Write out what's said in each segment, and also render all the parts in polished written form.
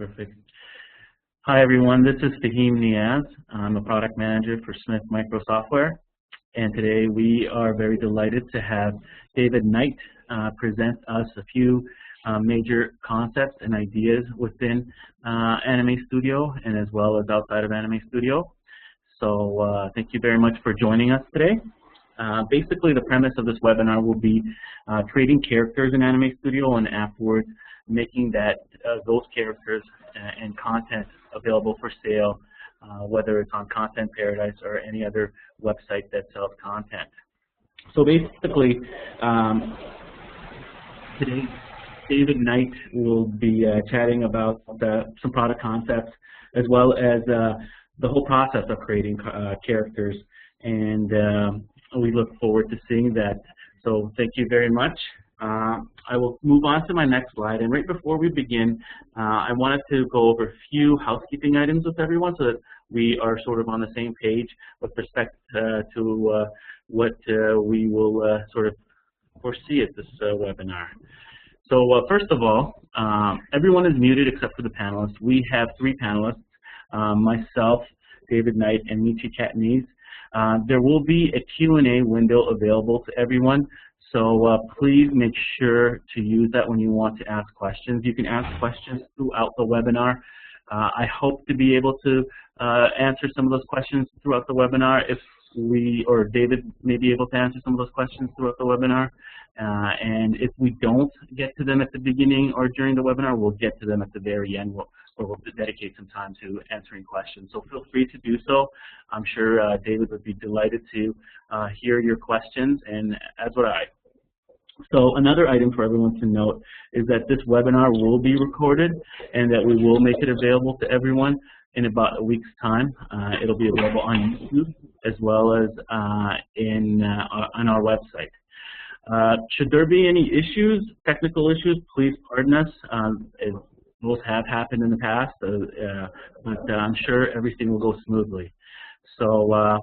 Perfect. Hi, everyone. This is Fahim Niaz. I'm a product manager for Smith Micro Software. And today we are very delighted to have David Knight present us a few major concepts and ideas within Anime Studio and as well as outside of Anime Studio. So thank you very much for joining us today. Basically, the premise of this webinar will be creating characters in Anime Studio and afterwards making those characters and content available for sale, whether it's on Content Paradise or any other website that sells content. So basically, today David Knight will be chatting about some product concepts as well as the whole process of creating characters, and we look forward to seeing that. So thank you very much. I will move on to my next slide, and right before we begin, I wanted to go over a few housekeeping items with everyone so that we are sort of on the same page with respect to what we will sort of foresee at this webinar. So first of all, everyone is muted except for the panelists. We have 3 panelists, myself, David Knight, and Michi Catanese. There will be a Q&A window available to everyone, so please make sure to use that when you want to ask questions. You can ask questions throughout the webinar. I hope to be able to answer some of those questions throughout the webinar if or David may be able to answer some of those questions throughout the webinar. And if we don't get to them at the beginning or during the webinar, we'll get to them at the very end, where we'll dedicate some time to answering questions. So feel free to do so. I'm sure David would be delighted to hear your questions, and as would I. So another item for everyone to note is that this webinar will be recorded and that we will make it available to everyone in about a week's time. It'll be available on YouTube as well as on our website. Should there be any issues, technical issues, please pardon us. Those have happened in the past, but I'm sure everything will go smoothly. So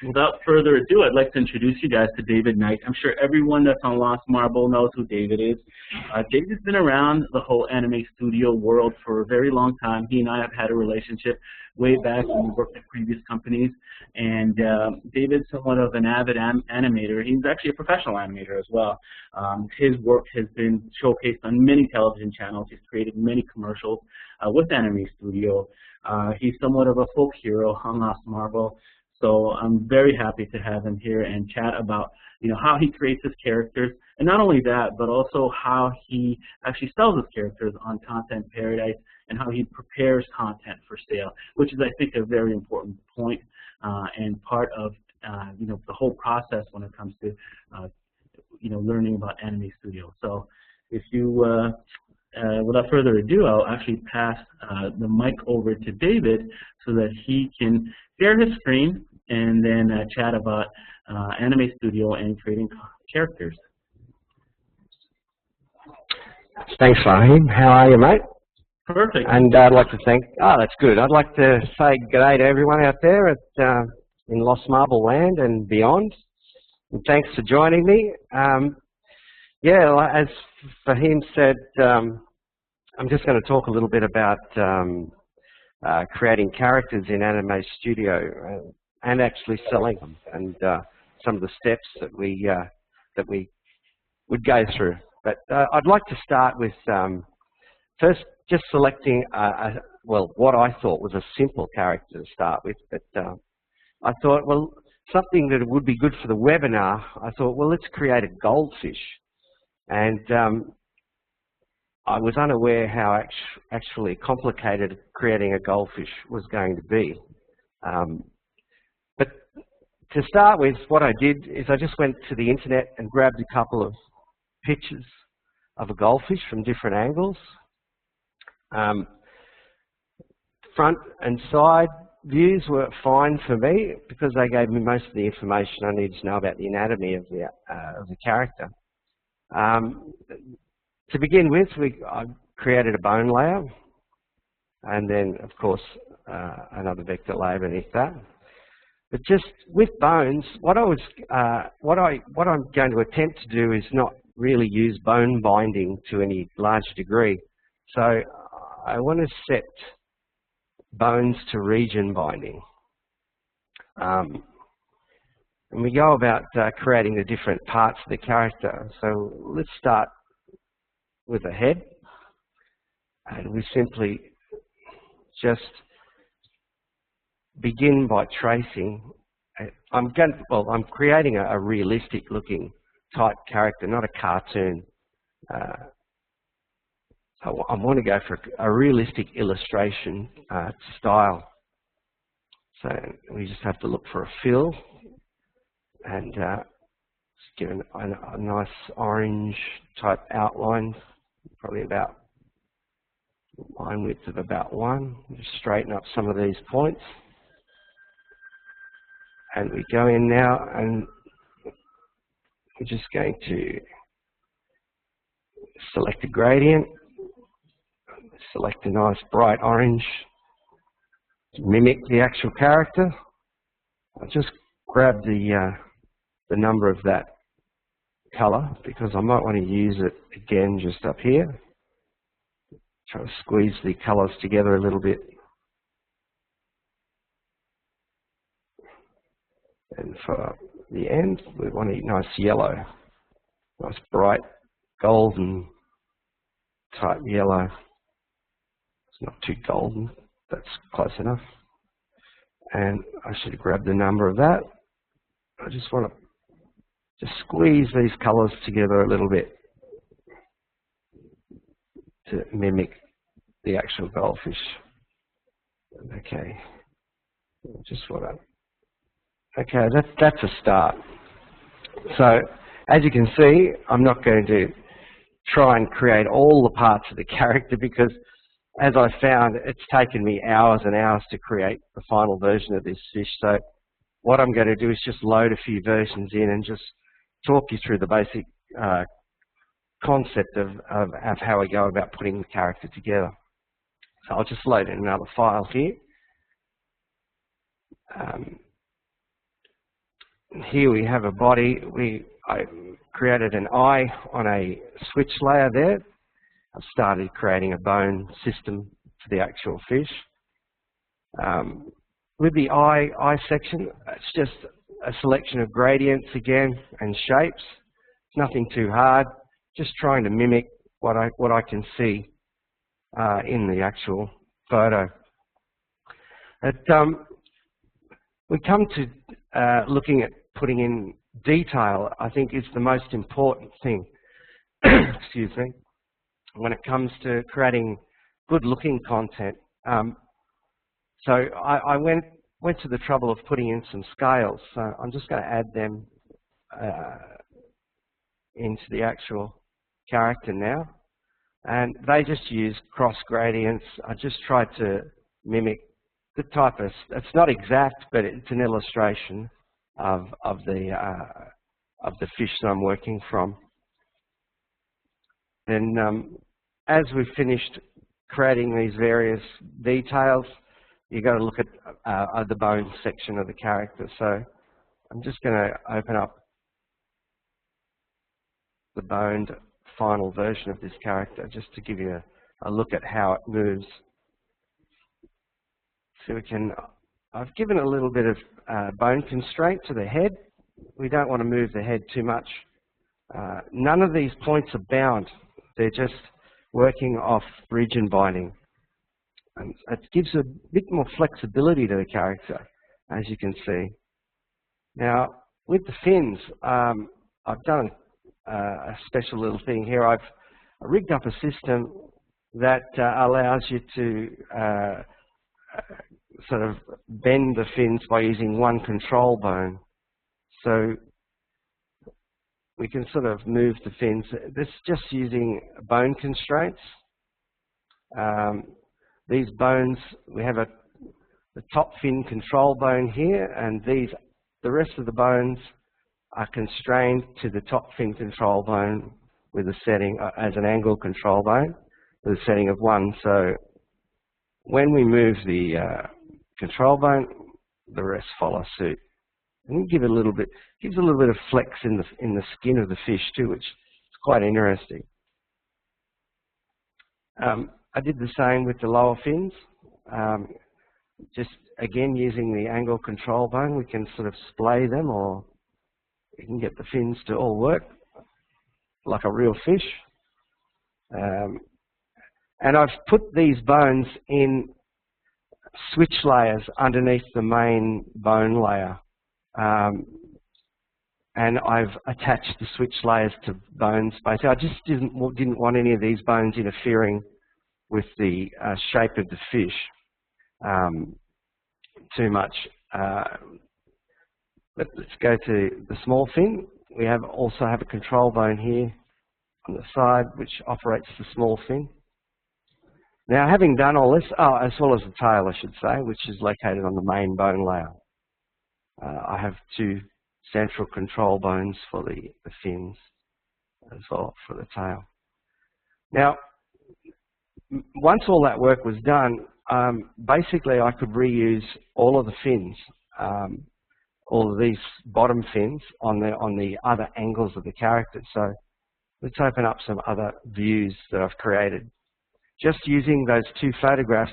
without further ado, I'd like to introduce you guys to David Knight. I'm sure everyone that's on Lost Marble knows who David is. David's been around the whole Anime Studio world for a very long time. He and I have had a relationship way back when we worked at previous companies. And David's somewhat of an avid animator. He's actually a professional animator as well. His work has been showcased on many television channels. He's created many commercials with Anime Studio. He's somewhat of a folk hero on Lost Marble. So I'm very happy to have him here and chat about, how he creates his characters, and not only that, but also how he actually sells his characters on Content Paradise and how he prepares content for sale, which is, I think, a very important point and part of, the whole process when it comes to, learning about Anime Studio. So if you, without further ado, I'll actually pass the mic over to David so that he can share his screen and then chat about Anime Studio and creating characters. Thanks, Fahim. How are you, mate? Perfect. And I'd like to that's good. I'd like to say g'day to everyone out there in Lost Marble land and beyond. And thanks for joining me. Yeah, as Fahim said, I'm just going to talk a little bit about creating characters in Anime Studio and actually selling them, and some of the steps that we would go through. But I'd like to start with first just selecting what I thought was a simple character to start with. But I thought, well, something that would be good for the webinar. I thought, well, let's create a goldfish, and I was unaware how actually complicated creating a goldfish was going to be. But to start with, what I did is I just went to the internet and grabbed a couple of pictures of a goldfish from different angles. Front and side views were fine for me because they gave me most of the information I needed to know about the anatomy of the character. To begin with, I created a bone layer, and then, of course, another vector layer beneath that. But just with bones, what I'm going to attempt to do is not really use bone binding to any large degree. So I want to set bones to region binding. And we go about creating the different parts of the character. So let's start with the head. And we simply just begin by tracing. I'm creating a realistic looking type character, not a cartoon. I want to go for a realistic illustration style. So we just have to look for a fill and just give a nice orange type outline, probably about line width of about 1. Just straighten up some of these points. And we go in now and we're just going to select a gradient, select a nice bright orange, mimic the actual character. I'll just grab the number of that colour because I might want to use it again just up here. Try to squeeze the colours together a little bit. And for the end, we want a nice yellow, nice bright golden type yellow. It's not too golden, that's close enough. And I should grab the number of that. I just want to just squeeze these colours together a little bit to mimic the actual goldfish. Okay, just want to. Okay, that's a start. So as you can see, I'm not going to try and create all the parts of the character because, as I found, it's taken me hours and hours to create the final version of this fish. So what I'm going to do is just load a few versions in and just talk you through the basic concept of how we go about putting the character together. So I'll just load in another file here. Here we have a body. I created an eye on a switch layer there. I've started creating a bone system for the actual fish. With the eye section, it's just a selection of gradients again and shapes. It's nothing too hard. Just trying to mimic what I can see in the actual photo. We come to looking at putting in detail. I think is the most important thing. Excuse me. When it comes to creating good-looking content. So I went to the trouble of putting in some scales. So I'm just going to add them into the actual character now. And they just use cross gradients. I just tried to mimic the type of, it's not exact, but it's an illustration of the fish that I'm working from. Then as we've finished creating these various details, you've got to look at the bone section of the character. So I'm just going to open up the boned final version of this character just to give you a look at how it moves. So I've given a little bit of bone constraint to the head. We don't want to move the head too much. None of these points are bound. They're just working off region binding. And it gives a bit more flexibility to the character, as you can see. Now, with the fins, I've done a special little thing here. I've rigged up a system that allows you to sort of bend the fins by using one control bone. So we can sort of move the fins. This is just using bone constraints. These bones, we have the top fin control bone here, and the rest of the bones are constrained to the top fin control bone with a setting as an angle control bone with a setting of 1. So when we move the control bone, the rest follow suit. And we give it a little bit, gives a little bit of flex in the skin of the fish too, which is quite interesting. I did the same with the lower fins. Just again using the angle control bone, we can sort of splay them, or we can get the fins to all work like a real fish. And I've put these bones in switch layers underneath the main bone layer. And I've attached the switch layers to bones. Basically, I just didn't want any of these bones interfering with the shape of the fish too much. But let's go to the small fin. We also have a control bone here on the side, which operates the small fin. Now, having done all this, as well as the tail, I should say, which is located on the main bone layer, I have two central control bones for the fins as well for the tail. Now, once all that work was done, basically I could reuse all of the fins, all of these bottom fins on the other angles of the character. So let's open up some other views that I've created. Just using those two photographs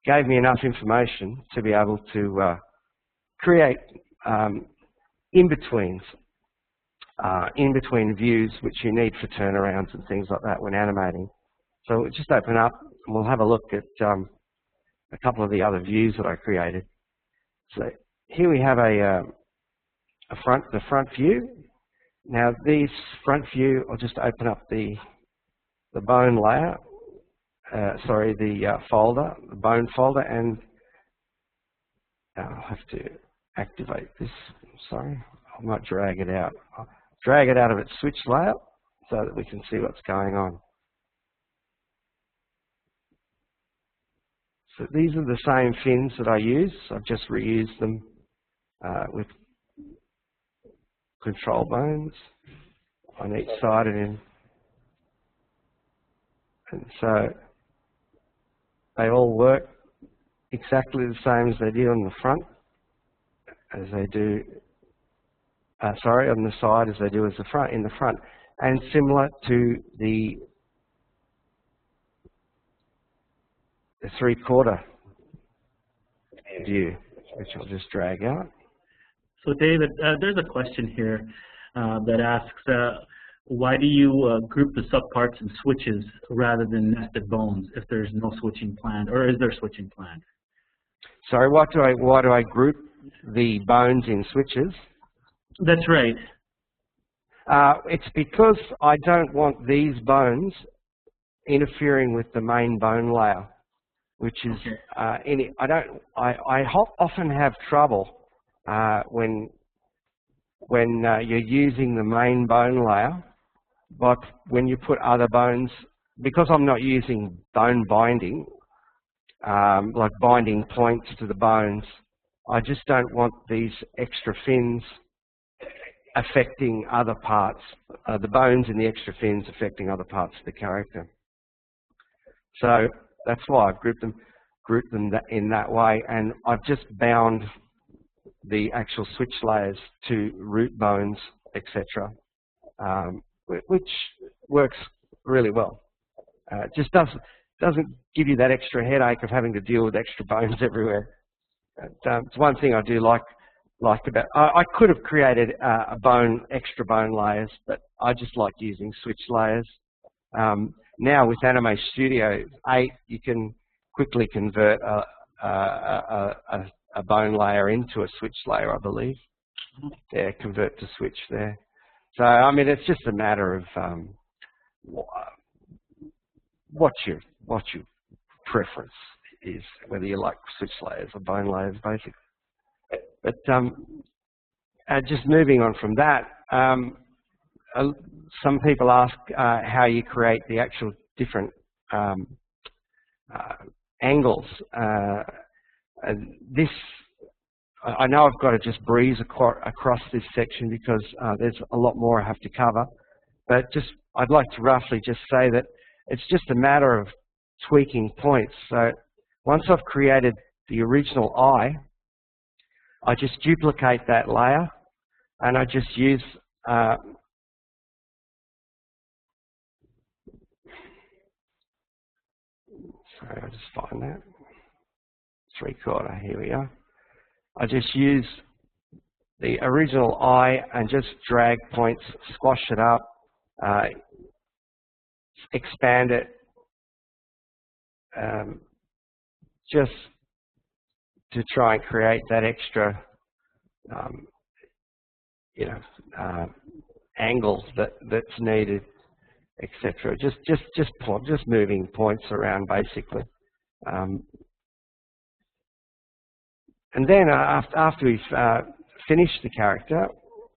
gave me enough information to be able to create in-betweens, in-between views, which you need for turnarounds and things like that when animating. So we'll just open up and we'll have a look at a couple of the other views that I created. So here we have the front view. Now this front view, I'll just open up the bone layer, the folder, the bone folder, and I'll have to activate this. Sorry, I might drag it out. I'll drag it out of its switch layer so that we can see what's going on. So these are the same fins that I use. I've just reused them with control bones on each side, and so they all work exactly the same as they do on the front, as they do. On the side as they do as in the front, and similar to the three-quarter view, which I'll just drag out. So David, there's a question here that asks, why do you group the subparts in switches rather than nested bones if there's no switching planned, or is there switching planned? Sorry, why do I group the bones in switches? That's right. It's because I don't want these bones interfering with the main bone layer, which is I often have trouble when you're using the main bone layer, but when you put other bones, because I'm not using bone binding, like binding points to the bones, I just don't want these extra fins affecting other parts, the bones in the extra fins affecting other parts of the character. So that's why I've grouped them in that way, and I've just bound the actual switch layers to root bones, etc., which works really well. It just doesn't give you that extra headache of having to deal with extra bones everywhere. It's one thing I do like about. I could have created extra bone layers, but I just like using switch layers. Now with Anime Studio 8, you can quickly convert a bone layer into a switch layer, I believe. Yeah, convert to switch there. So I mean, it's just a matter of what your preference is, whether you like switch layers or bone layers, basically. But just moving on from that, some people ask how you create the actual different angles. I know I've got to just breeze across this section because there's a lot more I have to cover, but I'd like to roughly just say that it's just a matter of tweaking points. So once I've created the original eye, I just duplicate that layer, and I just use Sorry, I'll just find that. 3/4, here we are. I just use the original eye and just drag points, squash it up, expand it, just to try and create that extra, angle that's needed, etc. Just moving points around basically. And then after we've finished the character,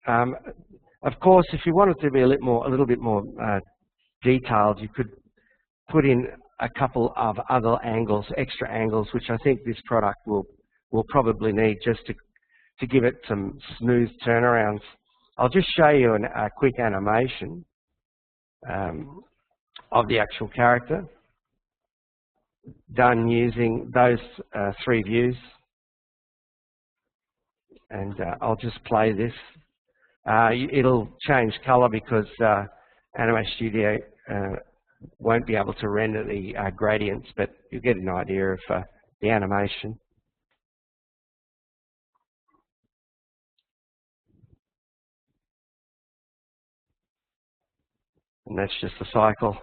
of course, if you wanted to be a little bit more detailed, you could put in a couple of other angles, extra angles, which I think this product will probably need just to give it some smooth turnarounds. I'll just show you a quick animation of the actual character done using those 3 views. And I'll just play this. It'll change color because Anime Studio won't be able to render the gradients, but you get an idea of the animation. And that's just the cycle.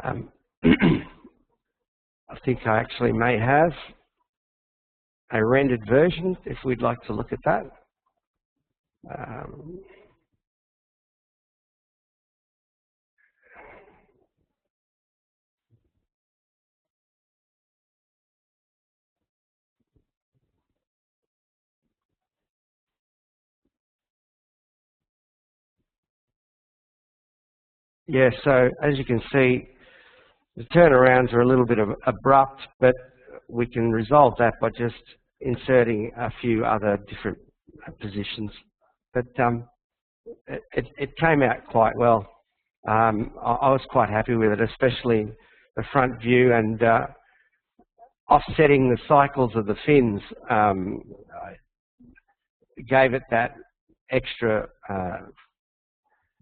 I think I actually may have a rendered version if we'd like to look at that. Yeah, so as you can see, the turnarounds are a little bit abrupt, but we can resolve that by just inserting a few other different positions. But it came out quite well. I was quite happy with it, especially the front view and offsetting the cycles of the fins gave it that extra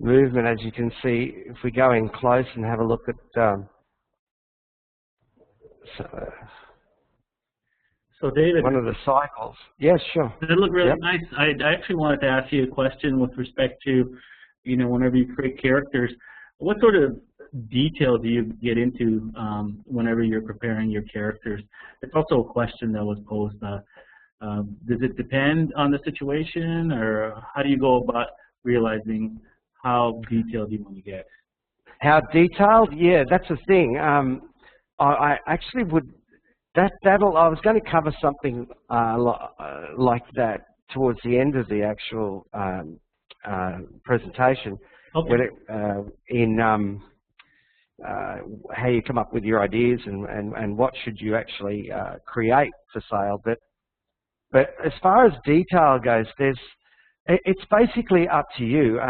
movement. As you can see, if we go in close and have a look at so David, one of the cycles. Yes, sure. Does it look really nice? I actually wanted to ask you a question with respect to, whenever you create characters, what sort of detail do you get into whenever you're preparing your characters? It's also a question that was posed. Does it depend on the situation, or how do you go about realizing how detailed you want to get? How detailed? Yeah, that's the thing. I actually would. I was going to cover something like that towards the end of the actual presentation. Okay. When how you come up with your ideas and what should you actually create for sale. But as far as detail goes, it's basically up to you.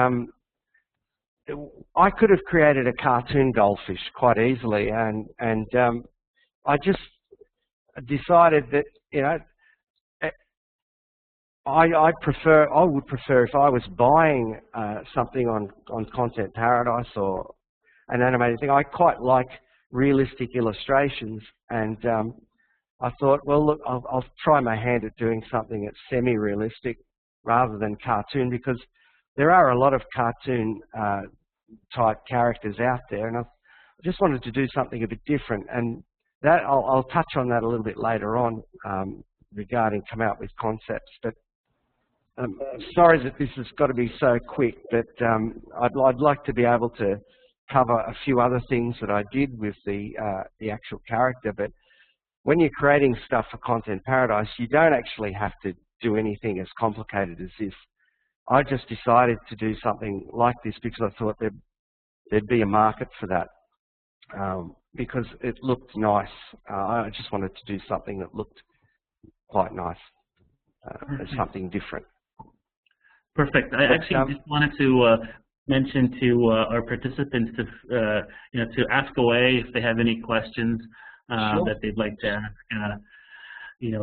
I could have created a cartoon goldfish quite easily, and I just decided that I would prefer if I was buying something on Content Paradise or an animated thing. I quite like realistic illustrations, and I thought, well, look, I'll try my hand at doing something that's semi-realistic rather than cartoon, because there are a lot of cartoon type characters out there, and I just wanted to do something a bit different. And that I'll touch on that a little bit later on regarding come out with concepts. But sorry that this has got to be so quick, but I'd like to be able to cover a few other things that I did with the actual character. But when you're creating stuff for Content Paradise, you don't actually have to do anything as complicated as this. I just decided to do something like this because I thought there'd be a market for that, because it looked nice. I just wanted to do something that looked quite nice, as something different. Perfect. I actually just wanted to mention to our participants to to ask away if they have any questions sure. that they'd like to ask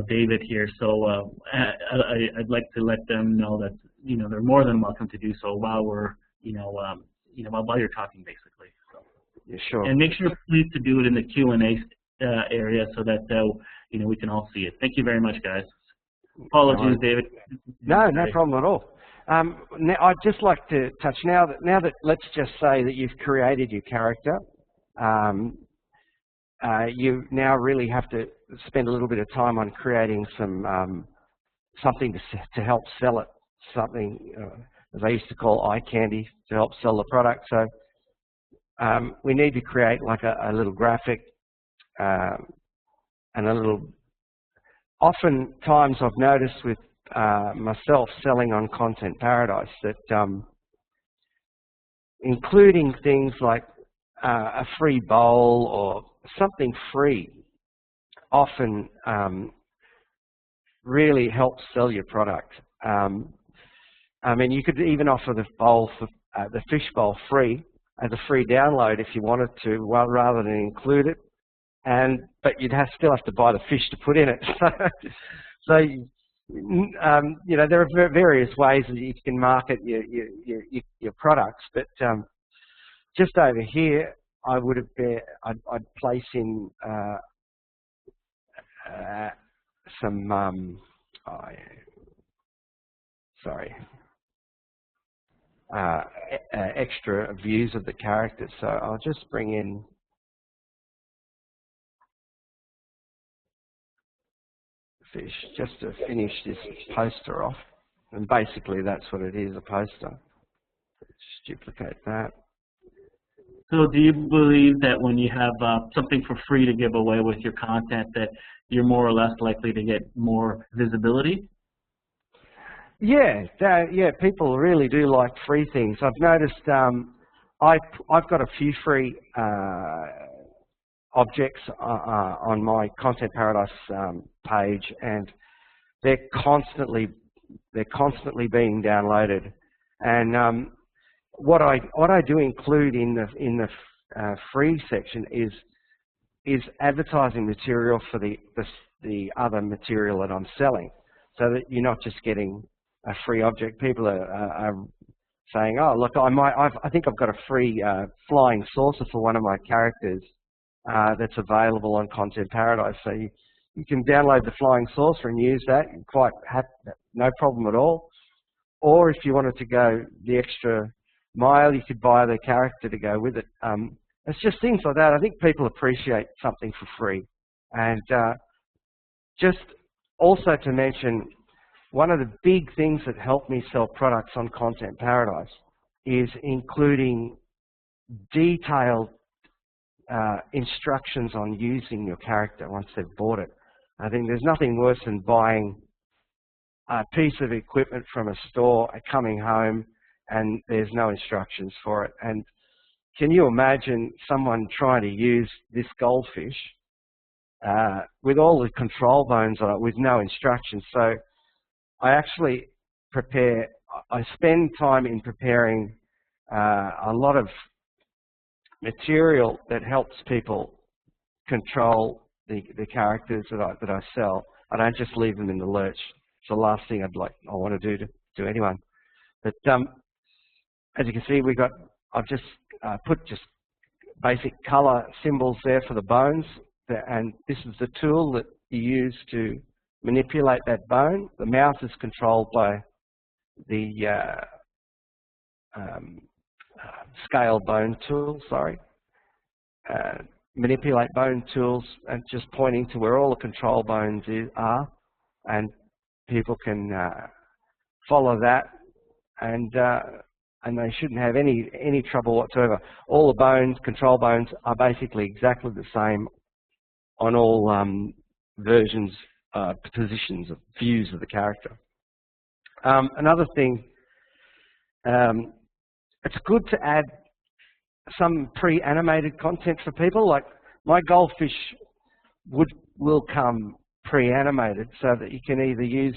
David here. So I'd like to let them know that they're more than welcome to do so while we're while you're talking, basically. So. Yeah, sure. And make sure, please, to do it in the Q&A area so that we can all see it. Thank you very much, guys. Apologies, David. No, no problem at all. Now, I'd just like to touch now that let's just say that you've created your character. You now really have to spend a little bit of time on creating something to help sell it. Something, as I used to call eye candy, to help sell the product. So we need to create like a little graphic and a little. Oftentimes I've noticed with myself selling on Content Paradise that including things like a free bowl or something free often really helps sell your product. I mean, you could even offer the bowl for the fish bowl free as a free download if you wanted to, well, rather than include it. But you'd still have to buy the fish to put in it. So there are various ways that you can market your products. But just over here, I'd place in some extra views of the character. So I'll just bring in fish just to finish this poster off, and basically that's what it is, a poster. Just duplicate that. So do you believe that when you have something for free to give away with your content that you're more or less likely to get more visibility? Yeah, people really do like free things. I've noticed I've got a few free objects on my Content Paradise page, and they're constantly being downloaded. And what I do include in the free section is advertising material for the other material that I'm selling, so that you're not just getting a free object. People are saying, "Oh, look, I think I've got a free flying saucer for one of my characters that's available on Content Paradise." So you can download the flying saucer and use that. No problem at all. Or if you wanted to go the extra mile, you could buy the character to go with it. It's just things like that. I think people appreciate something for free. And just also to mention, one of the big things that help me sell products on Content Paradise is including detailed instructions on using your character once they've bought it. I think there's nothing worse than buying a piece of equipment from a store, coming home, and there's no instructions for it. And can you imagine someone trying to use this goldfish with all the control bones on it with no instructions? So I actually I spend time in preparing a lot of material that helps people control the characters that I sell. I don't just leave them in the lurch. It's the last thing I want to do to anyone. But as you can see, I've just put just basic color symbols there for the bones, and this is the tool that you use to manipulate that bone. The mouse is controlled by the scale bone tool, manipulate bone tools, and just pointing to where all the control bones are, and people can follow that, and they shouldn't have any trouble whatsoever. All the bones, control bones, are basically exactly the same on all versions, positions, views of the character. Another thing, it's good to add some pre-animated content for people. Like my goldfish will come pre-animated, so that you can either you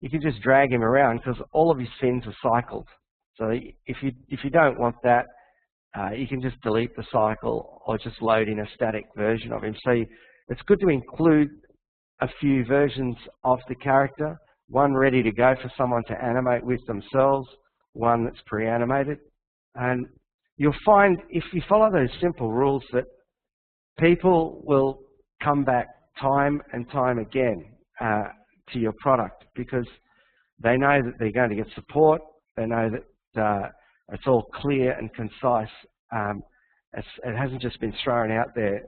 can just drag him around, because all of his fins are cycled. So if you don't want that, you can just delete the cycle or just load in a static version of him. So it's good to include a few versions of the character, one ready to go for someone to animate with themselves, one that's pre-animated. And you'll find if you follow those simple rules that people will come back time and time again to your product because they know that they're going to get support. They know that it's all clear and concise. It hasn't just been thrown out there,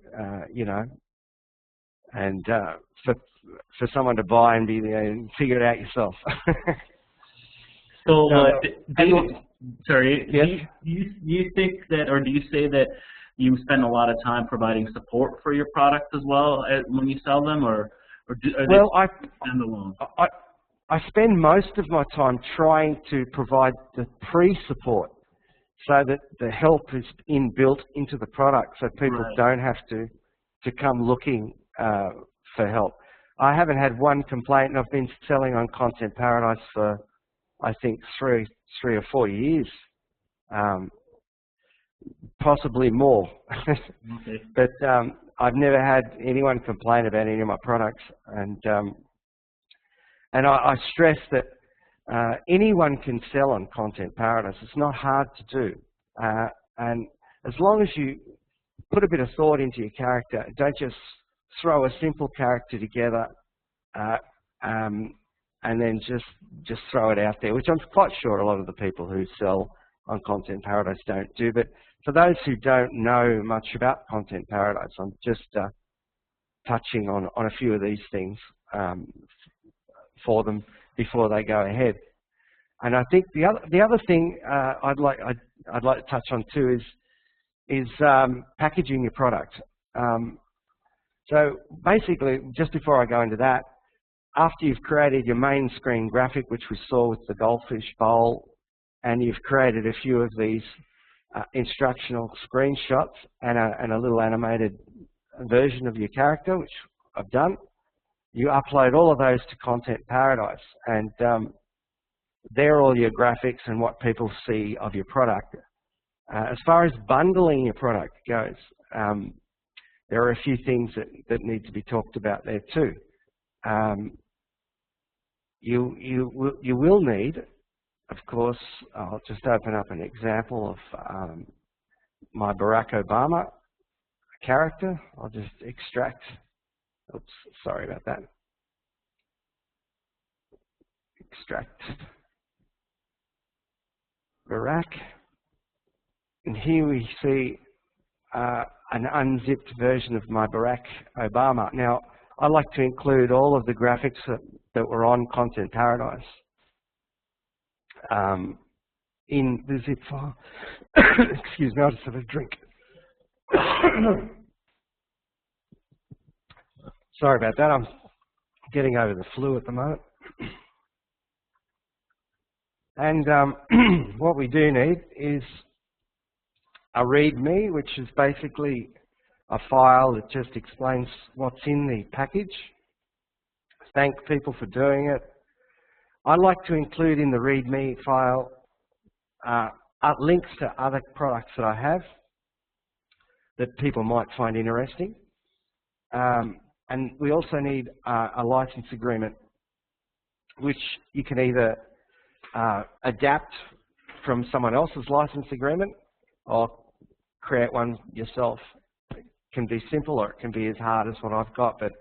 you know, and for someone to buy and be there and figure it out yourself. So, David, sorry, yes? you think that, or do you say that you spend a lot of time providing support for your products as well when you sell them, or are they standalone? I spend most of my time trying to provide the pre-support so that the help is inbuilt into the product so people don't have to come looking for help. I haven't had one complaint, and I've been selling on Content Paradise for, I think, three or 4 years, possibly more. Okay. But I've never had anyone complain about any of my products, and I stress that anyone can sell on Content Paradise. It's not hard to do, and as long as you put a bit of thought into your character, don't just throw a simple character together and then just throw it out there, which I'm quite sure a lot of the people who sell on Content Paradise don't do. But for those who don't know much about Content Paradise, I'm just touching on a few of these things for them before they go ahead. And I think the other thing I'd like to touch on too is packaging your product. So basically, just before I go into that, after you've created your main screen graphic, which we saw with the goldfish bowl, and you've created a few of these instructional screenshots and a little animated version of your character, which I've done, you upload all of those to Content Paradise, and they're all your graphics and what people see of your product. As far as bundling your product goes, there are a few things that need to be talked about there too. You will need, of course, I'll just open up an example of my Barack Obama character. I'll just extract, oops, sorry about that. Extract Barack, and here we see an unzipped version of my Barack Obama. Now, I like to include all of the graphics that were on Content Paradise in the zip file. Excuse me, I'll just have a drink. Sorry about that, I'm getting over the flu at the moment. And what we do need is a README, which is basically a file that just explains what's in the package. Thank people for doing it. I like to include in the README file links to other products that I have that people might find interesting. And we also need a license agreement, which you can either adapt from someone else's license agreement or create one yourself. It can be simple or it can be as hard as what I've got, but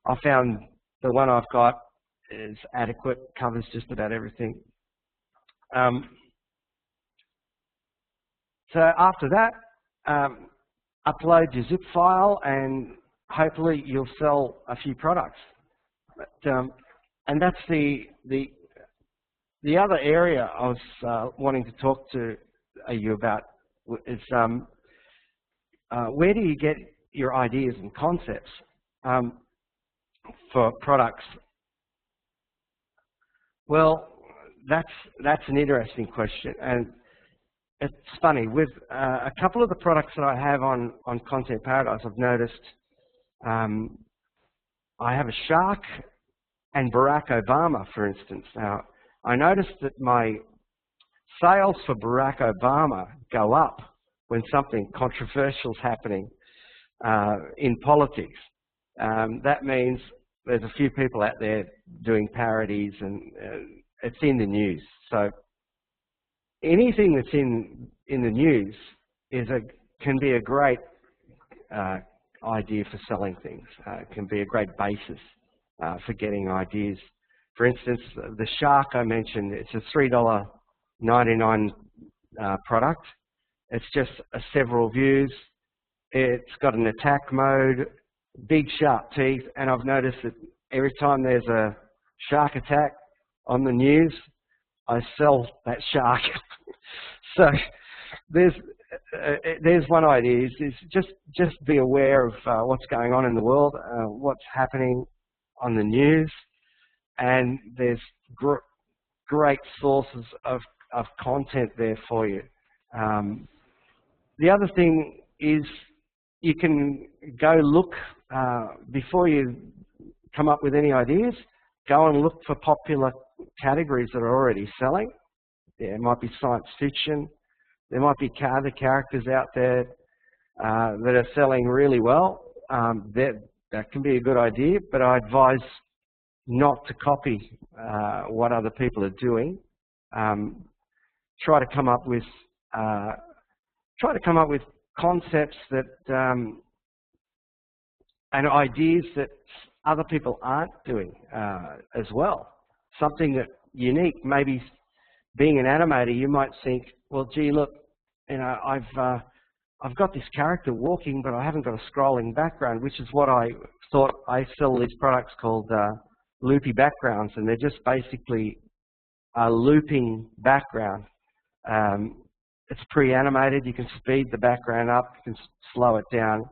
I found the one I've got is adequate, covers just about everything. So after that, upload your zip file and hopefully you'll sell a few products. But, and that's the other area I was wanting to talk to you about is where do you get your ideas and concepts for products? Well, that's an interesting question, and it's funny with a couple of the products that I have on Content Paradise. I've noticed I have a shark and Barack Obama, for instance. Now, I noticed that my sales for Barack Obama go up when something controversial is happening in politics. That means there's a few people out there doing parodies and it's in the news. So anything that's in the news can be a great idea for selling things. It can be a great basis for getting ideas. For instance, the shark I mentioned, it's a $3.99 product. It's just several views. It's got an attack mode, big sharp teeth, and I've noticed that every time there's a shark attack on the news, I sell that shark. So there's one idea, is just be aware of what's going on in the world, what's happening on the news, and there's great sources of content there for you. The other thing is you can go look, before you come up with any ideas, go and look for popular categories that are already selling. There might be science fiction, there might be other characters out there that are selling really well. That can be a good idea, but I advise not to copy what other people are doing. Try to come up with concepts that and ideas that other people aren't doing as well. Something that unique. Maybe being an animator, you might think, well, gee, look, you know, I've got this character walking, but I haven't got a scrolling background, which is what I thought. I sell these products called loopy backgrounds, and they're just basically a looping background. It's pre-animated. You can speed the background up, you can slow it down,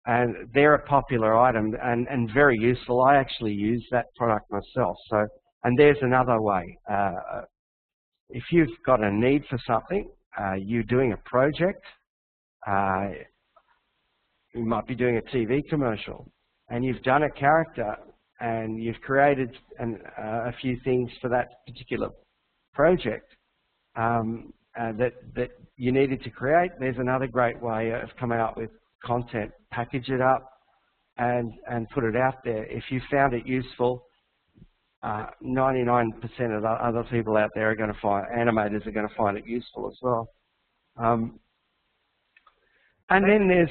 and they're a popular item and very useful. I actually use that product myself. So, and there's another way. If you've got a need for something, you're doing a project, you might be doing a TV commercial, and you've done a character, and you've created a few things for that particular project that you needed to create. There's another great way of coming up with content. Package it up and put it out there. If you found it useful, 99% of the other people out there are going to find, animators are going to find it useful as well. And then there's,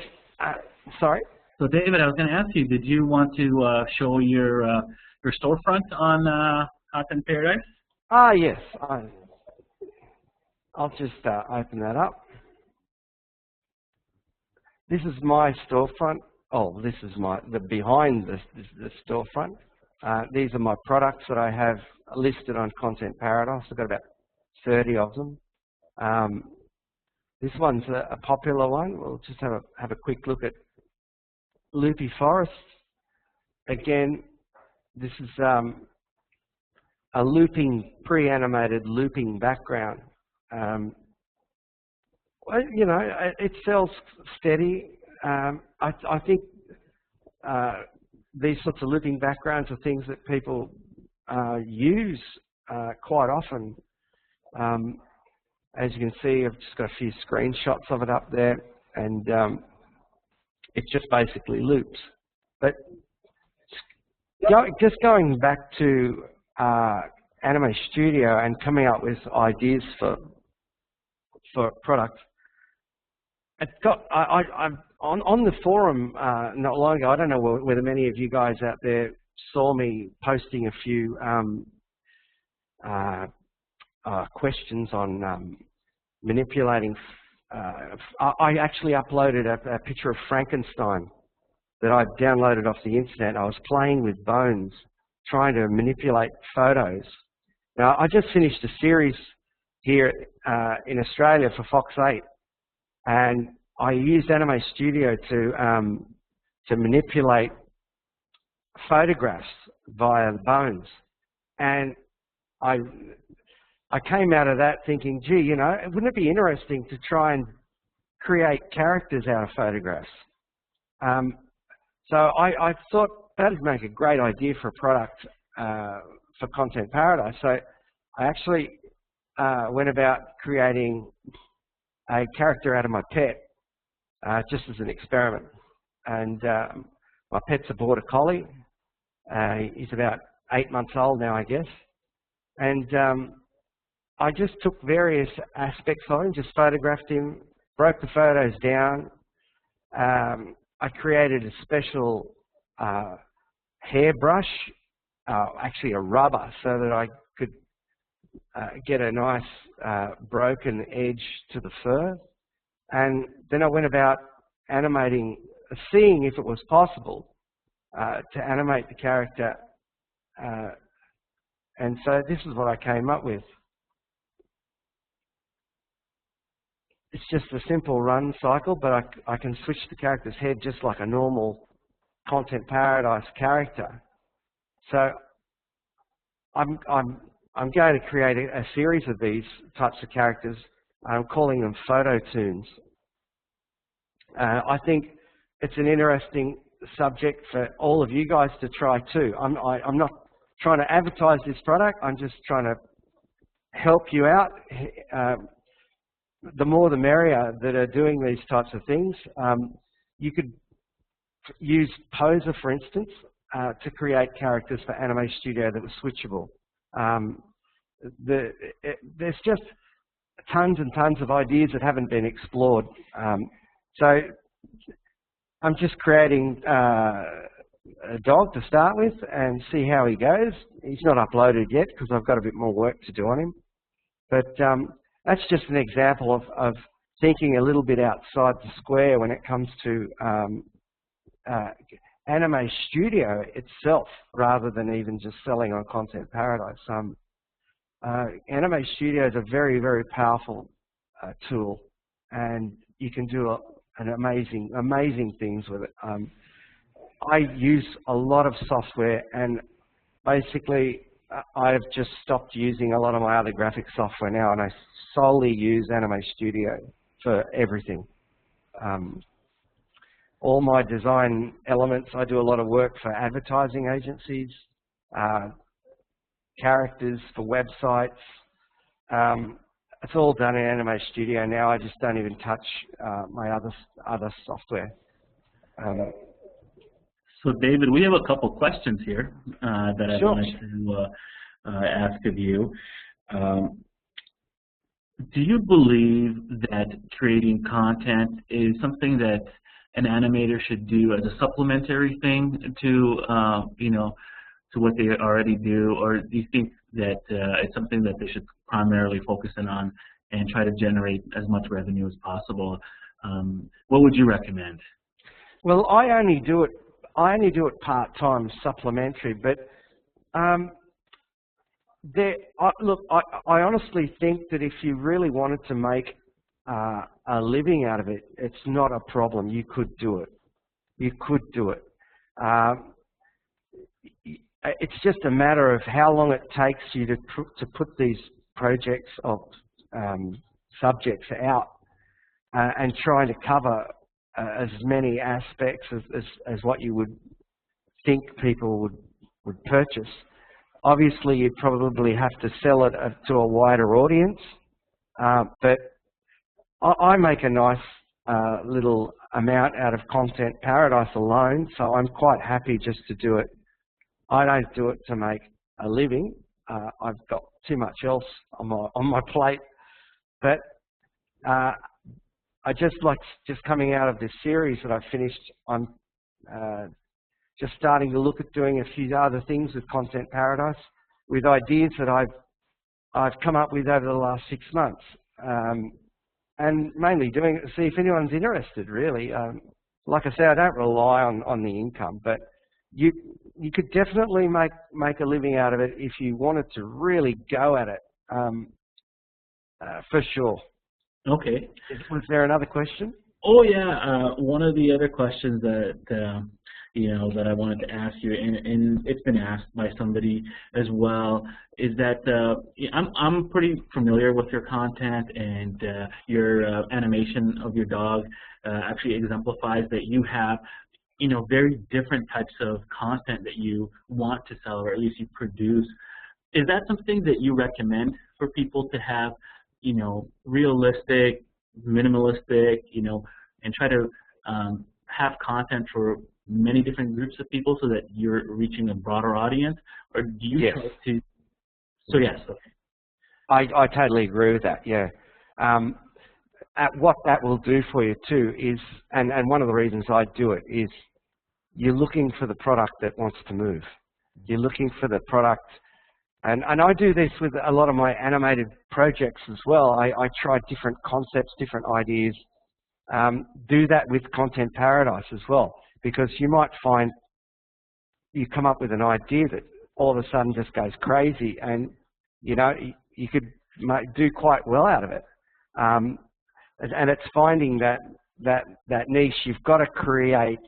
sorry? So David, I was going to ask you, did you want to show your storefront on Content Paradise? Yes. I'll just open that up. This is my storefront. Oh, this is behind the storefront. These are my products that I have listed on Content Paradise. I've got about 30 of them. This one's a popular one. We'll just have a quick look at Loopy Forest. Again, this is a looping, pre-animated looping background. Well, you know, it sells steady. I think these sorts of looping backgrounds are things that people use quite often. As you can see, I've just got a few screenshots of it up there, and it just basically loops. But just going back to Anime Studio and coming up with ideas for products, I'm on the forum not long ago. I don't know whether many of you guys out there saw me posting a few questions on manipulating. I actually uploaded a picture of Frankenstein that I downloaded off the internet. I was playing with bones, trying to manipulate photos. Now, I just finished a series here in Australia for Fox 8, and I used Anime Studio to manipulate photographs via the bones. And I came out of that thinking, gee, you know, wouldn't it be interesting to try and create characters out of photographs? So I thought that would make a great idea for a product for Content Paradise. So I actually went about creating a character out of my pet, just as an experiment. And my pet's a Border Collie. He's about 8 months old now, I guess. And I just took various aspects of him, just photographed him, broke the photos down. I created a special hairbrush, actually a rubber, so that I could get a nice broken edge to the fur. And then I went about animating, seeing if it was possible to animate the character. And so this is what I came up with. It's just a simple run cycle, but I can switch the character's head just like a normal Content Paradise character. So I'm going to create a series of these types of characters. I'm calling them photo tunes. I think it's an interesting subject for all of you guys to try too. I'm not trying to advertise this product. I'm just trying to help you out. The more the merrier that are doing these types of things. You could use Poser, for instance, to create characters for Anime Studio that were switchable. There's just tons and tons of ideas that haven't been explored. So I'm just creating a dog to start with and see how he goes. He's not uploaded yet because I've got a bit more work to do on him. But that's just an example of thinking a little bit outside the square when it comes to Anime Studio itself, rather than even just selling on Content Paradise. Anime Studio is a very, very powerful tool, and you can do an amazing things with it. I use a lot of software, and basically I've just stopped using a lot of my other graphic software now, and I solely use Anime Studio for everything. All my design elements, I do a lot of work for advertising agencies, characters for websites. It's all done in Anime Studio now. I just don't even touch my other software. So David, we have a couple questions here that I Sure. wanted to ask of you. Do you believe that creating content is something that an animator should do as a supplementary thing to, to what they already do, or do you think that it's something that they should primarily focus in on and try to generate as much revenue as possible? What would you recommend? Well, I only do it part-time, supplementary, but look, I honestly think that if you really wanted to make a living out of it, it's not a problem. You could do it. You could do it. It's just a matter of how long it takes you to put these projects of subjects out and trying to cover as many aspects as what you would think people would purchase. Obviously, you'd probably have to sell it to a wider audience, but I make a nice little amount out of Content Paradise alone, so I'm quite happy just to do it. I don't do it to make a living. I've got too much else on my plate, but I just coming out of this series that I've finished, I'm just starting to look at doing a few other things with Content Paradise, with ideas that I've come up with over the last 6 months, and mainly doing it to see if anyone's interested. Really, like I say, I don't rely on the income, but you could definitely make a living out of it if you wanted to really go at it, for sure. Okay. Was there another question? Oh yeah, one of the other questions that that I wanted to ask you, and it's been asked by somebody as well, is that I'm pretty familiar with your content, and your animation of your dog actually exemplifies that you have very different types of content that you want to sell, or at least you produce. Is that something that you recommend for people to have, realistic, minimalistic, and try to have content for many different groups of people so that you're reaching a broader audience? Or do you try to? So yes. Okay. I totally agree with that. Yeah. what that will do for you too is, and one of the reasons I do it is, you're looking for the product that wants to move. You're looking for the product, and I do this with a lot of my animated projects as well. I try different concepts, different ideas. Do that with Content Paradise as well, because you might find you come up with an idea that all of a sudden just goes crazy, and you know, you could do quite well out of it. And it's finding that niche. You've got to create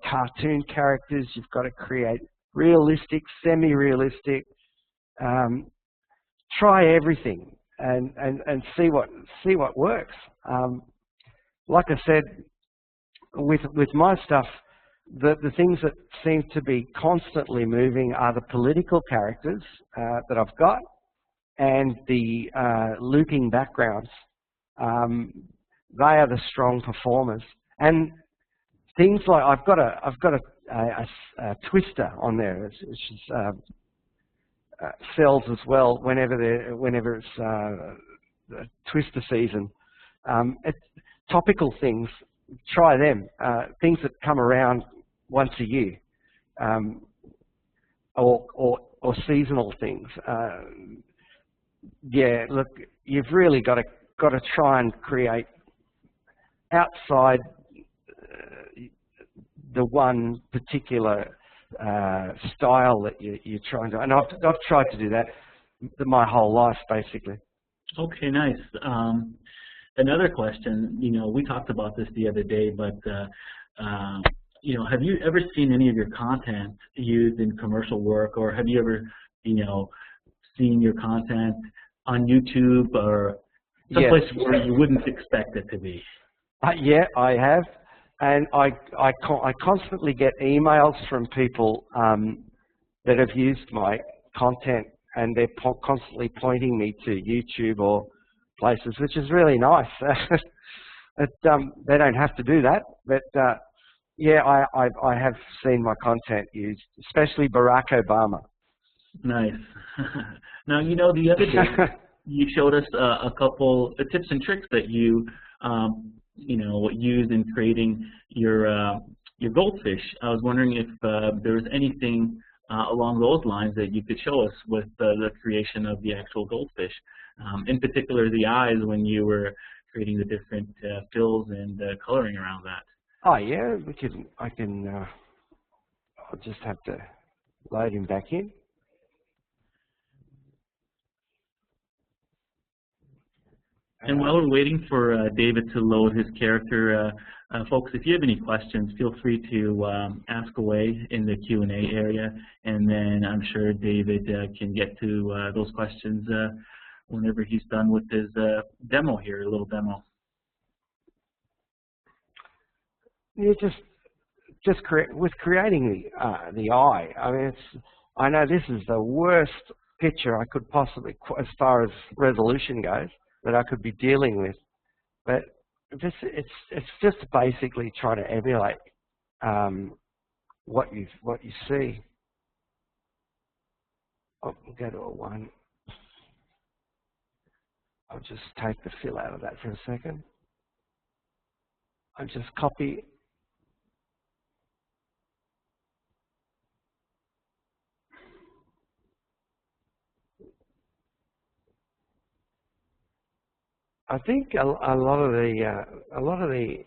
cartoon characters. You've got to create realistic, semi-realistic. Try everything and see what works. Like I said, with my stuff, the things that seem to be constantly moving are the political characters that I've got, and the looping backgrounds. They are the strong performers, and things like I've got a twister on there, which is sells as well whenever it's twister season. Topical things, try them. Things that come around once a year, or seasonal things. Yeah, look, you've really got to try and create outside the one particular style that you're trying to, and I've tried to do that my whole life, basically. Okay, nice. Another question, you know, we talked about this the other day, but you know, have you ever seen any of your content used in commercial work, or have you ever, you know, seen your content on YouTube or someplace where you wouldn't expect it to be? Yeah, I have, and I constantly get emails from people that have used my content, and they're constantly pointing me to YouTube or places, which is really nice. They don't have to do that, but yeah, I have seen my content used, especially Barack Obama. Nice. Now, you know, the other day you showed us a couple of tips and tricks that you know, use in creating your goldfish. I was wondering if there was anything along those lines that you could show us with the creation of the actual goldfish. In particular, the eyes, when you were creating the different fills and coloring around that. Oh yeah, I'll just have to load him back in. And while we're waiting for David to load his character, folks, if you have any questions, feel free to ask away in the Q&A area, and then I'm sure David can get to those questions whenever he's done with his demo here, a little demo. You just creating the eye. I mean, I know this is the worst picture I could possibly, as far as resolution goes, that I could be dealing with, but it's just basically trying to emulate what you see. Oh, we'll go to a 1. I'll just take the fill out of that for a second. I'll just copy. I think a lot of the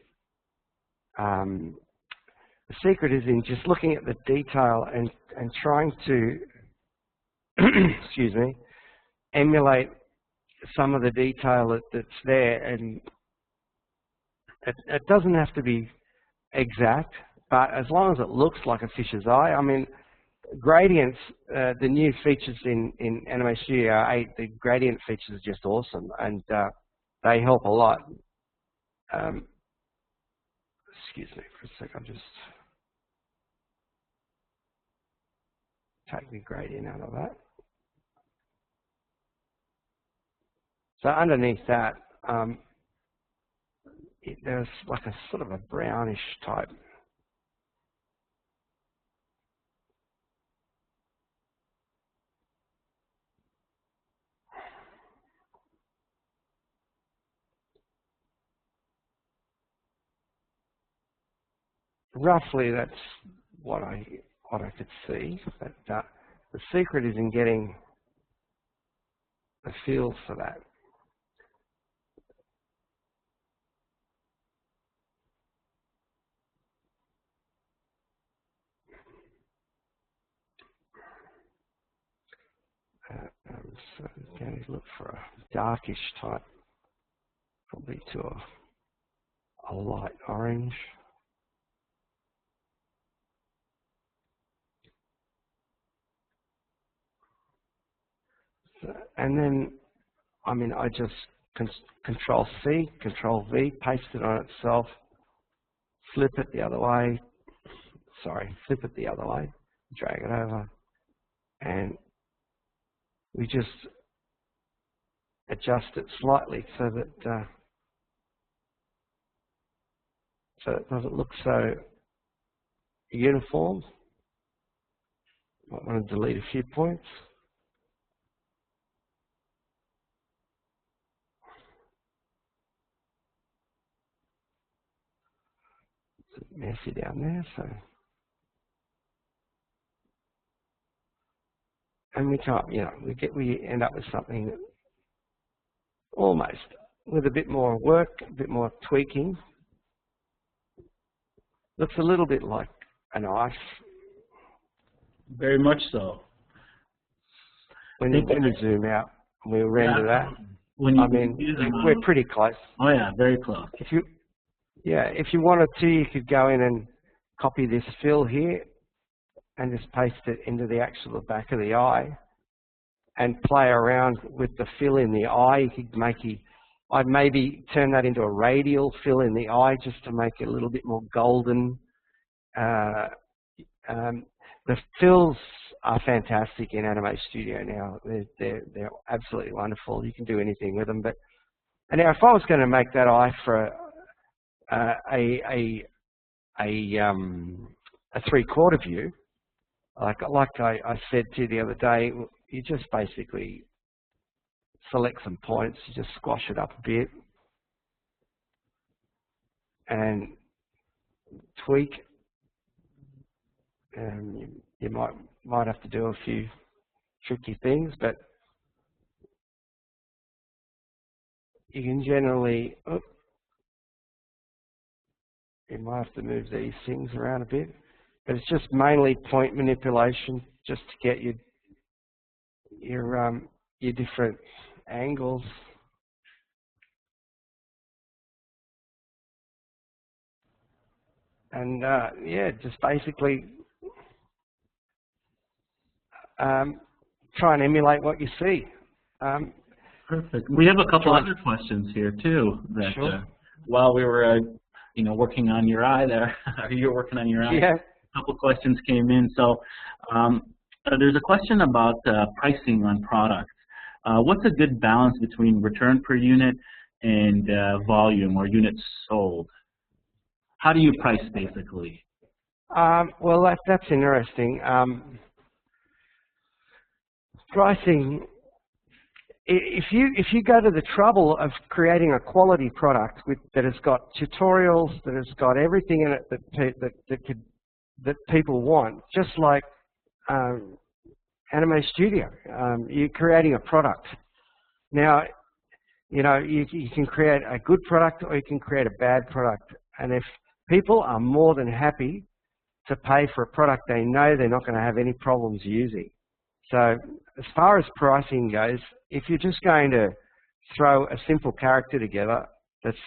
secret is in just looking at the detail and trying to excuse me, emulate some of the detail that's there, and it doesn't have to be exact, but as long as it looks like a fish's eye. I mean, gradients, the new features in Anime Studio 8, the gradient features are just awesome, and they help a lot. Excuse me for a sec, I'll just take the gradient out of that. So underneath that, there's like a sort of a brownish type. roughly that's what I could see. But the secret is in getting a feel for that. So going to look for a darkish type, probably to a light orange. So, and then, I mean, I just Control C, Control V, paste it on itself, flip it the other way. Sorry, flip it the other way, drag it over, and we just adjust it slightly so that it doesn't look so uniform. Might want to delete a few points. It's a bit messy down there, so. And we can't, you know, we end up with something that almost with a bit more work, a bit more tweaking. Looks a little bit like an ice. Very much so. When you zoom out, we render that. When you I mean, we're pretty close. Oh yeah, very close. If you wanted to, you could go in and copy this fill here and just paste it into the actual back of the eye and play around with the fill in the eye. You could I'd maybe turn that into a radial fill in the eye just to make it a little bit more golden. The fills are fantastic in Anime Studio now. They're absolutely wonderful. You can do anything with them. But and now, if I was going to make that eye for a 3/4 view, like I said to you the other day, you just basically select some points, you just squash it up a bit, and tweak. And you might have to do a few tricky things, but you can generally. You might have to move these things around a bit, but it's just mainly point manipulation, just to get your different angles. And yeah, just basically try and emulate what you see. Perfect. We have a couple other questions here too. That sure. While we were, working on your eye there, you were working on your eye. Yeah. A couple questions came in. So there's a question about pricing on products. What's a good balance between return per unit and volume or units sold? How do you price, basically? Well, that's interesting. Pricing. If you go to the trouble of creating a quality product that has got tutorials, that has got everything in it that people want, just like Anime Studio, you're creating a product. Now, you can create a good product or you can create a bad product, and if people are more than happy to pay for a product they know they're not going to have any problems using. So as far as pricing goes, if you're just going to throw a simple character together, that's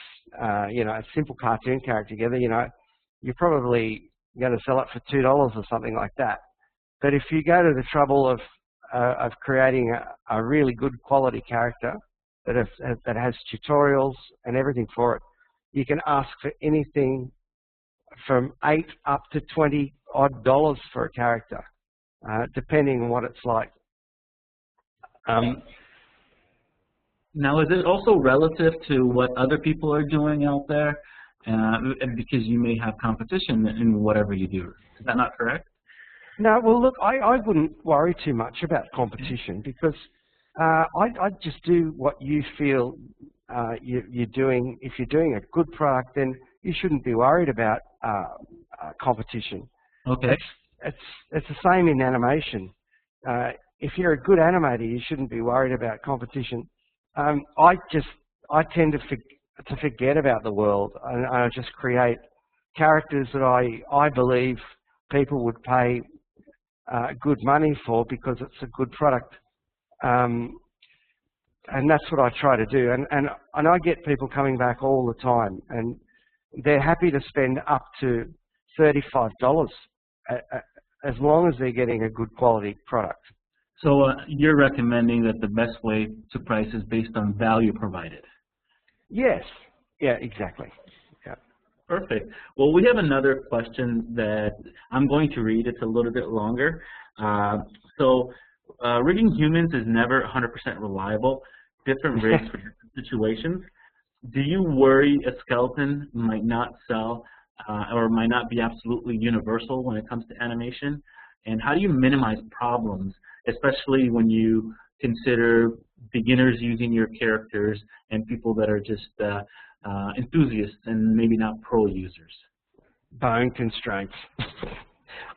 a simple cartoon character together, you're probably going to sell it for $2 or something like that. But if you go to the trouble of creating a really good quality character that has tutorials and everything for it, you can ask for anything from $8 up to $20 odd for a character, depending on what it's like. Now, is it also relative to what other people are doing out there? Because you may have competition in whatever you do. Is that not correct? No, well, look, I wouldn't worry too much about competition because I'd just do what you feel you're doing. If you're doing a good product, then you shouldn't be worried about competition. Okay. It's the same in animation. If you're a good animator, you shouldn't be worried about competition. I tend to forget about the world, and I just create characters that I believe people would pay good money for because it's a good product. And that's what I try to do. And I get people coming back all the time, and they're happy to spend up to $35 as long as they're getting a good quality product. So you're recommending that the best way to price is based on value provided? Yes. Yeah, exactly. Yeah. Perfect. Well, we have another question that I'm going to read. It's a little bit longer. Rigging humans is never 100% reliable. Different rigs for different situations. Do you worry a skeleton might not sell or might not be absolutely universal when it comes to animation? And how do you minimize problems, especially when you consider beginners using your characters and people that are just enthusiasts and maybe not pro users? Bone constraints.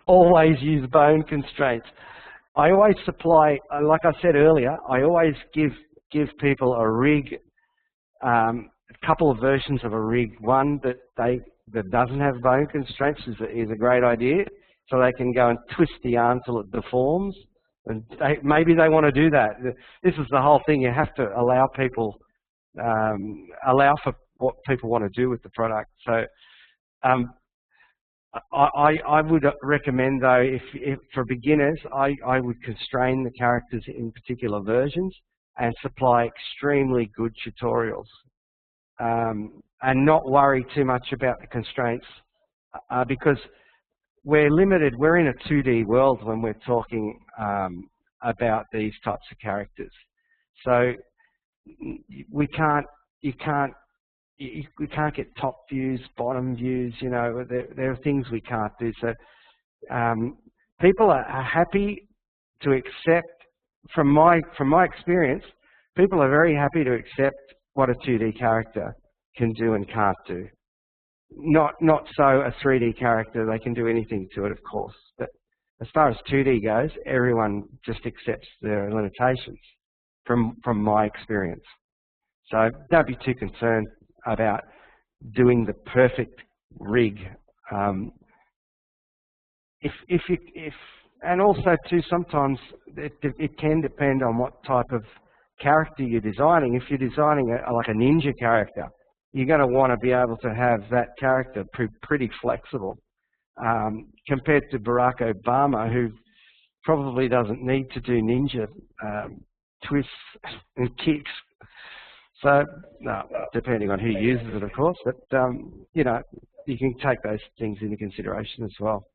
Always use bone constraints. I always supply, like I said earlier, I always give people a rig, a couple of versions of a rig. One that doesn't have bone constraints is a great idea, so they can go and twist the arm till it deforms. And maybe they want to do that. This is the whole thing. You have to allow people, allow for what people want to do with the product. So I would recommend, though, if for beginners, I would constrain the characters in particular versions and supply extremely good tutorials, and not worry too much about the constraints, because we're limited. We're in a 2D world when we're talking about these types of characters. So we can't get top views, bottom views. You know, there are things we can't do. So people are happy to accept. From my experience, people are very happy to accept what a 2D character can do and can't do. Not so a 3D character. They can do anything to it, of course. But as far as 2D goes, everyone just accepts their limitations. From my experience, so don't be too concerned about doing the perfect rig. And also too, sometimes it can depend on what type of character you're designing. If you're designing like a ninja character, you're going to want to be able to have that character pretty flexible, compared to Barack Obama, who probably doesn't need to do ninja twists and kicks. So, no, depending on who uses it, of course, but you know, you can take those things into consideration as well.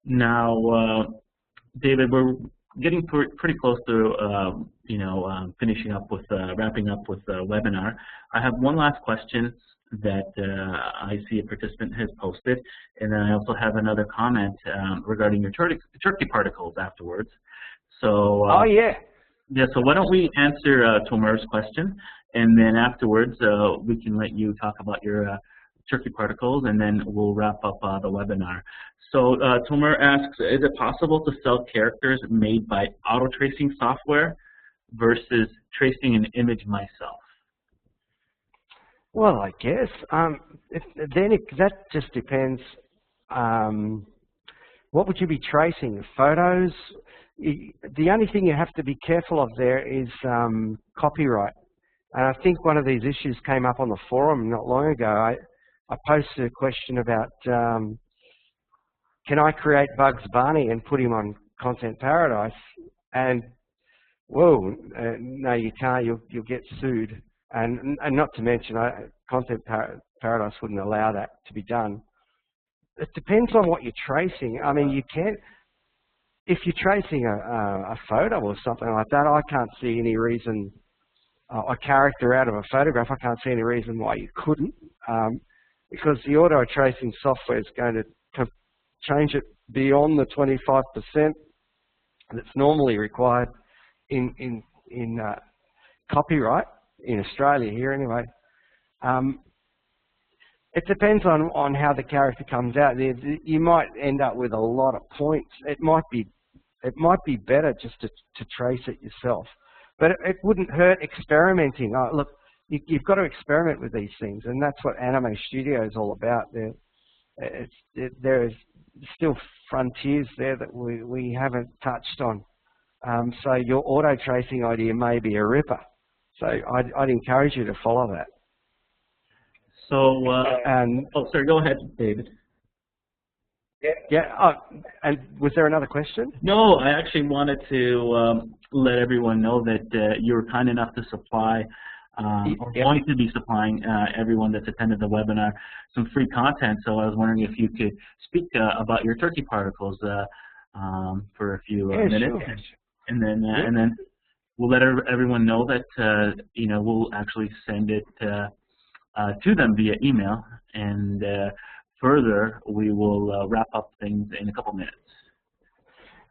Now, David, we're getting pretty close to finishing up with wrapping up with the webinar. I have one last question that I see a participant has posted, and then I also have another comment regarding your turkey particles afterwards. So, oh yeah. Yeah, so why don't we answer Tomer's question, and then afterwards we can let you talk about your turkey particles, and then we'll wrap up the webinar. So Tomer asks, is it possible to sell characters made by auto-tracing software versus tracing an image myself? Well, I guess. That just depends. What would you be tracing? Photos? The only thing you have to be careful of there is copyright. And I think one of these issues came up on the forum not long ago. I posted a question about, can I create Bugs Bunny and put him on Content Paradise? And, whoa, no, you can't. You'll get sued. And not to mention, Content Paradise wouldn't allow that to be done. It depends on what you're tracing. I mean, you can. If you're tracing a photo or something like that, I can't see any reason, a character out of a photograph, I can't see any reason why you couldn't, because the auto tracing software is going to change it beyond the 25% that's normally required in copyright in Australia here anyway. it depends on how the character comes out. You might end up with a lot of points. It might be better just to trace it yourself. But it wouldn't hurt experimenting. Look, you've got to experiment with these things, and that's what Anime Studio is all about. There is still frontiers there that we haven't touched on. So your auto tracing idea may be a ripper. So I'd encourage you to follow that. So, oh, sorry, go ahead, David. Yeah. And was there another question? No, I actually wanted to let everyone know that you were kind enough to supply, or going to be supplying everyone that's attended the webinar some free content. So I was wondering if you could speak about your turkey particles for a few minutes, sure. and then we'll let everyone know that you know, we'll actually send it to them via email, and further we will wrap up things in a couple minutes.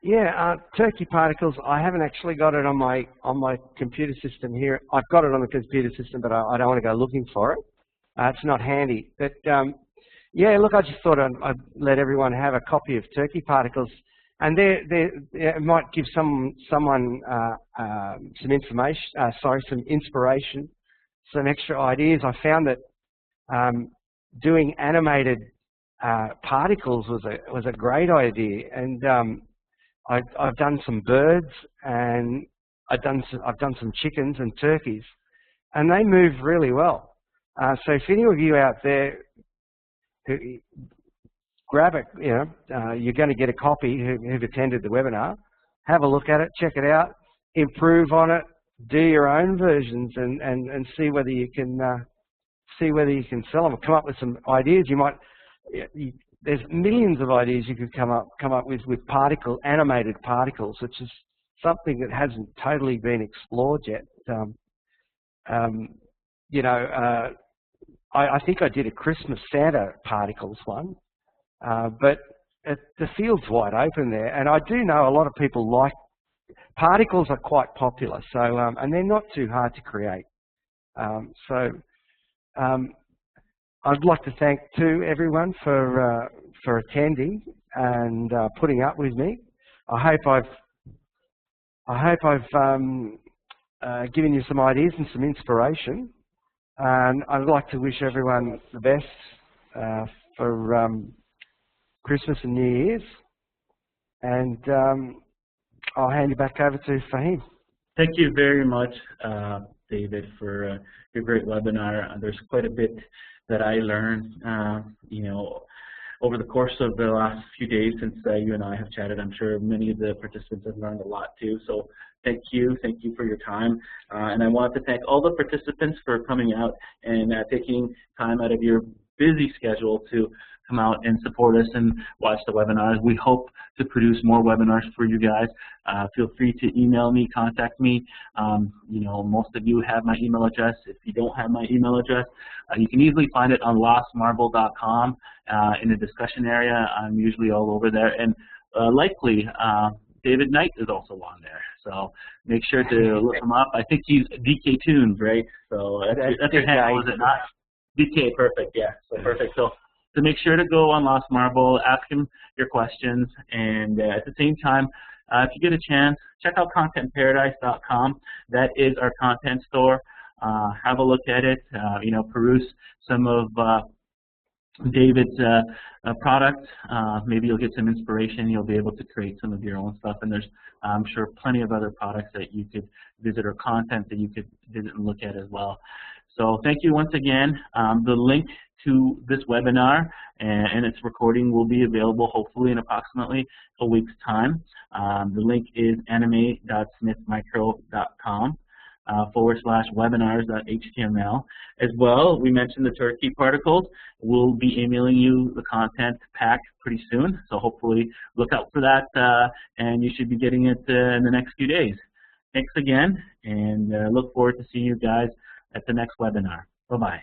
Yeah, turkey particles. I haven't actually got it on my computer system here. I've got it on the computer system, but I don't want to go looking for it. It's not handy. But yeah, look, I just thought I'd let everyone have a copy of turkey particles, and it might give someone some information. Some inspiration, some extra ideas. I found that doing animated particles was a great idea, and I've done some birds, and I've done some chickens and turkeys, and they move really well. So if any of you out there who grab it, you know, you're going to get a copy who've attended the webinar, have a look at it, check it out, improve on it, do your own versions, and see whether you can sell them. Come up with some ideas. You might. There's millions of ideas you could come up with animated particles, which is something that hasn't totally been explored yet. You know, I think I did a Christmas Santa particles one, but the field's wide open there, and I do know a lot of people like particles. Are quite popular, so and they're not too hard to create. I'd like to thank everyone for attending and putting up with me. I hope I've given you some ideas and some inspiration. And I'd like to wish everyone the best for Christmas and New Year's. And I'll hand you back over to Fahim. Thank you very much, David, for your great webinar. There's quite a bit that I learned, you know, over the course of the last few days since you and I have chatted. I'm sure many of the participants have learned a lot too. So thank you for your time. And I want to thank all the participants for coming out and taking time out of your busy schedule to come out and support us and watch the webinars. We hope to produce more webinars for you guys. Feel free to email me, contact me. You know, most of you have my email address. If you don't have my email address, you can easily find it on lostmarble.com in the discussion area. I'm usually all over there, and likely David Knight is also on there. So make sure to look him up. I think he's DK Tunes, right? So that's your handle, is it not? DK, perfect. Yeah, so perfect. So make sure to go on Lost Marble, ask him your questions, and at the same time, if you get a chance, check out ContentParadise.com. That is our content store. Have a look at it. You know, peruse some of David's products. Maybe you'll get some inspiration. You'll be able to create some of your own stuff. And there's, I'm sure, plenty of other products that you could visit or content that you could visit and look at as well. So thank you once again. The link to this webinar and its recording will be available hopefully in approximately a week's time. The link is anime.smithmicro.com /webinars.html. As well, we mentioned the turkey particles. We'll be emailing you the content pack pretty soon, so hopefully look out for that, and you should be getting it in the next few days. Thanks again, and look forward to seeing you guys at the next webinar. Bye-bye.